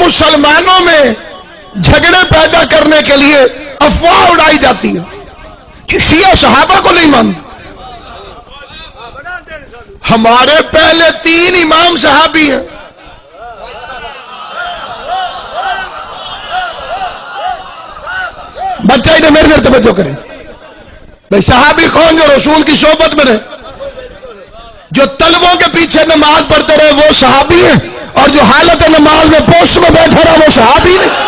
مسلمانوں میں جھگڑے پیدا کرنے کے لیے افواہ اڑائی جاتی ہے کہ شیعہ صحابہ کو نہیں مانتے. ہمارے پہلے 3 امام صحابی ہیں. بچہ ہی نے میرے توجہ کریں بھائی. صحابی کون؟ جو رسول کی صحبت میں رہے، جو طلبوں کے پیچھے نماز پڑھتے رہے وہ صحابی ہیں، اور جو حالت نماز میں پوسٹ میں بیٹھا رہا وہ صحابی نہیں.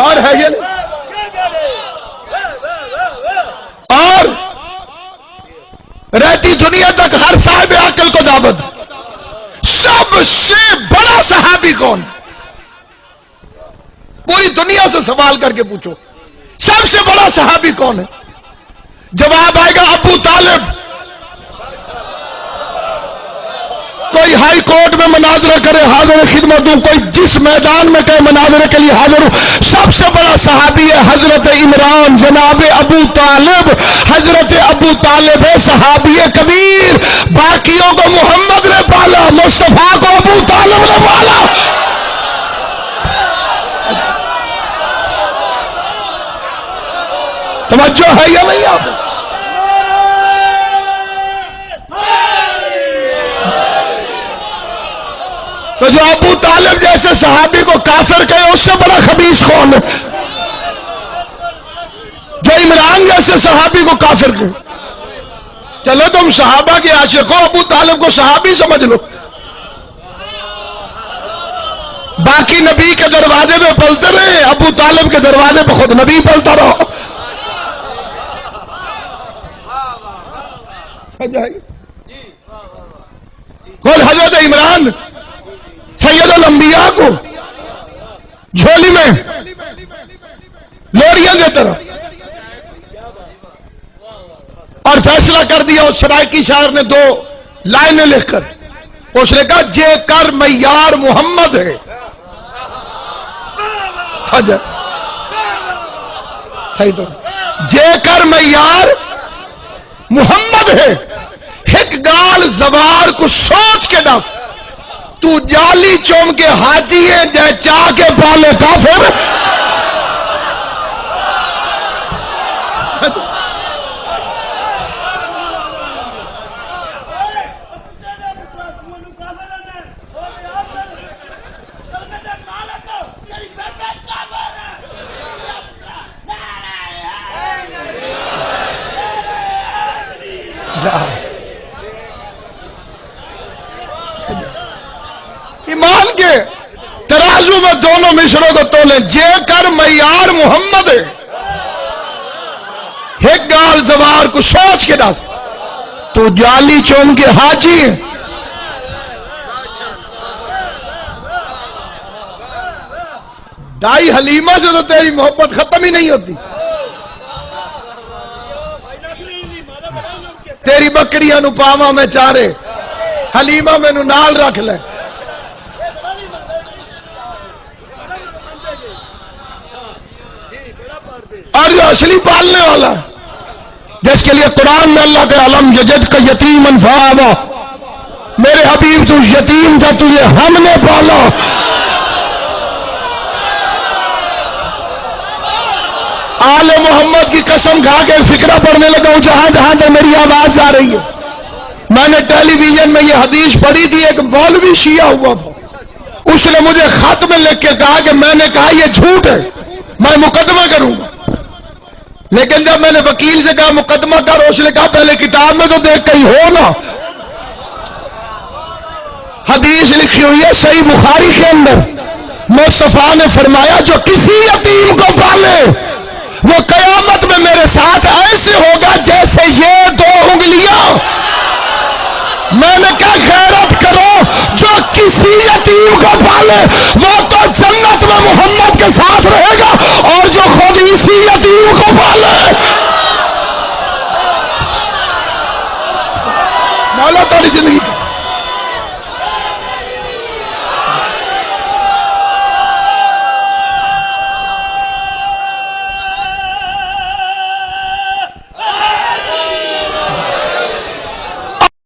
اور ہے یہ نہیں. اور رہتی دنیا تک ہر صاحب عقل کو دعوت، سب سے بڑا صحابی کون؟ پوری دنیا سے سوال کر کے پوچھو سب سے بڑا صحابی کون ہے؟ جواب آئے گا ابو طالب. کوئی ہائی کورٹ میں مناظرہ کرے حاضر خدمت ہوں، کوئی جس میدان میں کہے مناظرے کے لیے حاضر ہوں. سب سے بڑا صحابی ہے حضرت عمران جناب ابو طالب. حضرت ابو طالب ہے صحابی کبیر. باقیوں کو محمد نے پالا، مصطفیٰ کو ابو طالب نے پالا. توجہ ہے یا نہیں آپ؟ تو جو ابو طالب جیسے صحابی کو کافر کہے اس سے بڑا خبیث کون ہے؟ جو عمران جیسے صحابی کو کافر کہے. چلو تم صحابہ کے عاشق ہو، ابو طالب کو صحابی سمجھ لو. باقی نبی کے دروازے پہ پلتے رہے، ابو طالب کے دروازے پہ خود نبی پلتا رہو. اور حضرت عمران سید الانبیاء کو جھولی میں لوریاں دیتا رہا اور فیصلہ کر دیا. اس سرائکی شاعر نے 2 لائنیں لکھ کر اس نے کہا جے کر معیار محمد ہے. صحیح تو جے کر معیار محمد ہے، ایک گال زوار کو سوچ کے دس، تو جالی چوم کے حاجی ہے جے چاہ کے پالے کافر. ایمان کے ترازو میں دونوں مصروں کو تولیں. جے کر معیار محمد ہے، ایک گال زوار کو سوچ کے دس، تو جالی چوم کے حاجی ہے. دائی حلیمہ سے تو تیری محبت ختم ہی نہیں ہوتی. تیری بکریاں نو پاواں میں چارے، حلیمہ میں نو نال رکھ لے. اور جو اصلی پالنے والا جس کے لیے قرآن میں اللہ کے علم یجد کا یتیمن فآوا، میرے حبیب تو یتیم تھا، تجھے ہم نے پالا. آل محمد کی قسم کھا کے فکرہ پڑھنے لگا ہوں جہاں جہاں تک میری آواز آ رہی ہے. میں نے ٹیلی ویژن میں یہ حدیث پڑھی تھی. ایک مولوی شیعہ ہوا تھا، اس نے مجھے خط میں لکھ کے کہا کہ میں نے کہا یہ جھوٹ ہے، میں مقدمہ کروں گا. لیکن جب میں نے وکیل سے کہا مقدمہ کرو، اس نے کہا پہلے کتاب میں تو دیکھ کہیں ہو نا. حدیث لکھی ہوئی ہے صحیح بخاری کے اندر، مصطفیٰ نے فرمایا جو کسی یتیم کو پالے وہ قیامت میں میرے ساتھ ایسے ہوگا جیسے یہ 2 انگلیاں. میں نے کہا غیرت کرو، جو کسی یتیم کو پالے وہ تو جنت میں محمد کے ساتھ رہے گا، اور جو خود اسی یتیم کو پالے. مولا تاری زندگی